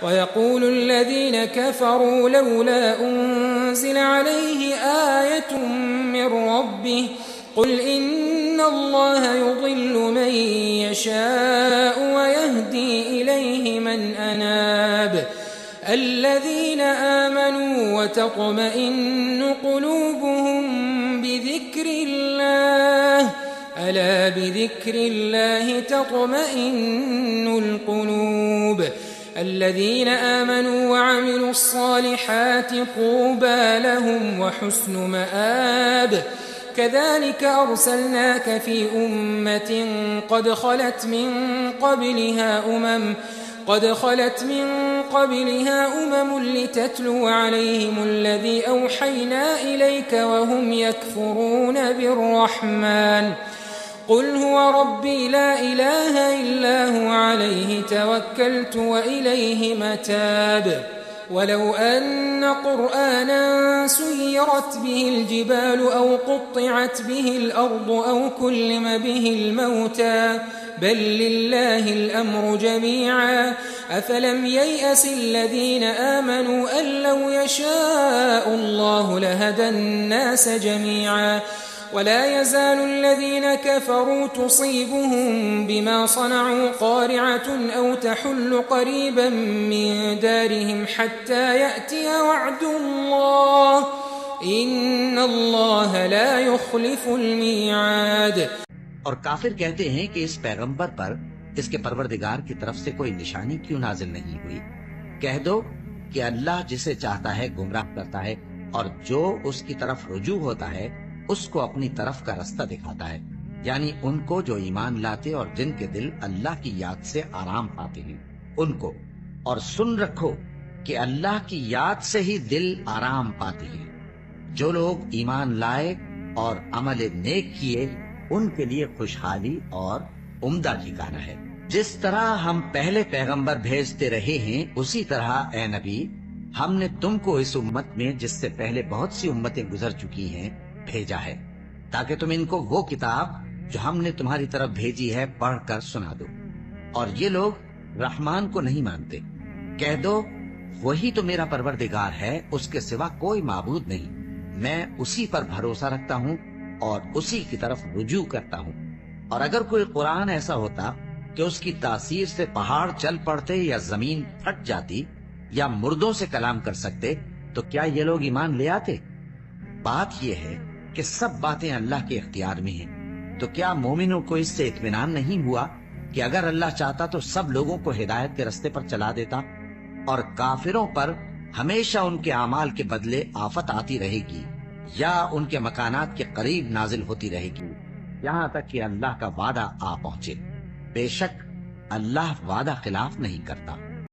ويقول الذين كفروا لولا أنزل عليه آية من ربه قل إن الله يضل من يشاء ويهدي إليه من أناب الذين آمنوا وتطمئن قلوبهم بذكر الله ألا بذكر الله تطمئن القلوب الذين آمنوا وعملوا الصالحات طوبى لهم وحسن مآب كذلك أرسلناك في أمة قد خلت من قبلها أمم لتتلو عليهم الذي أوحينا إليك وهم يكفرون بالرحمن قل هو ربي لا إله إلا هو عليه توكلت وإليه متاب ولو أن قرآنا سيرت به الجبال أو قطعت به الأرض أو كلم به الموتى بل لله الأمر جميعا أفلم ييأس الذين آمنوا أن لو يشاء الله لهدى الناس جميعا ولا يزال الذين كفروا تصيبهم بما صنعوا قارعة أو تحل قريبا من دارهم حتى يأتي وعد الله إن الله لا يخلف الميعاد. اور کافر کہتے ہیں کہ اس پیغمبر پر اس کے پروردگار کی طرف سے کوئی نشانی کیوں نازل نہیں ہوئی؟ کہہ دو کہ اللہ جسے چاہتا ہے گمراہ کرتا ہے اور جو اس کی طرف رجوع ہوتا ہے اس کو اپنی طرف کا رستہ دکھاتا ہے، یعنی ان کو جو ایمان لاتے اور جن کے دل اللہ کی یاد سے آرام پاتے ہیں ان کو. اور سن رکھو کہ اللہ کی یاد سے ہی دل آرام پاتے ہیں. جو لوگ ایمان لائے اور عمل نیک کیے ان کے لیے خوشحالی اور عمدہ ٹھکانہ ہے. جس طرح ہم پہلے پیغمبر بھیجتے رہے ہیں اسی طرح اے نبی ہم نے تم کو اس امت میں جس سے پہلے بہت سی امتیں گزر چکی ہیں بھیجا ہے تاکہ تم ان کو وہ کتاب جو ہم نے تمہاری طرف بھیجی ہے پڑھ کر سنا دو. اور یہ لوگ رحمان کو نہیں مانتے. کہہ دو وہی تو میرا پروردگار ہے، اس کے سوا کوئی معبود نہیں. میں اسی پر بھروسہ رکھتا ہوں اور اسی کی طرف رجوع کرتا ہوں. اور اگر کوئی قرآن ایسا ہوتا کہ اس کی تاثیر سے پہاڑ چل پڑتے یا زمین پھٹ جاتی یا مردوں سے کلام کر سکتے تو کیا یہ لوگ ایمان لے آتے؟ بات یہ ہے کہ سب باتیں اللہ کے اختیار میں ہیں. تو کیا مومنوں کو اس سے اطمینان نہیں ہوا کہ اگر اللہ چاہتا تو سب لوگوں کو ہدایت کے رستے پر چلا دیتا؟ اور کافروں پر ہمیشہ ان کے اعمال کے بدلے آفت آتی رہے گی یا ان کے مکانات کے قریب نازل ہوتی رہے گی یہاں تک کہ اللہ کا وعدہ آ پہنچے. بے شک اللہ وعدہ خلاف نہیں کرتا.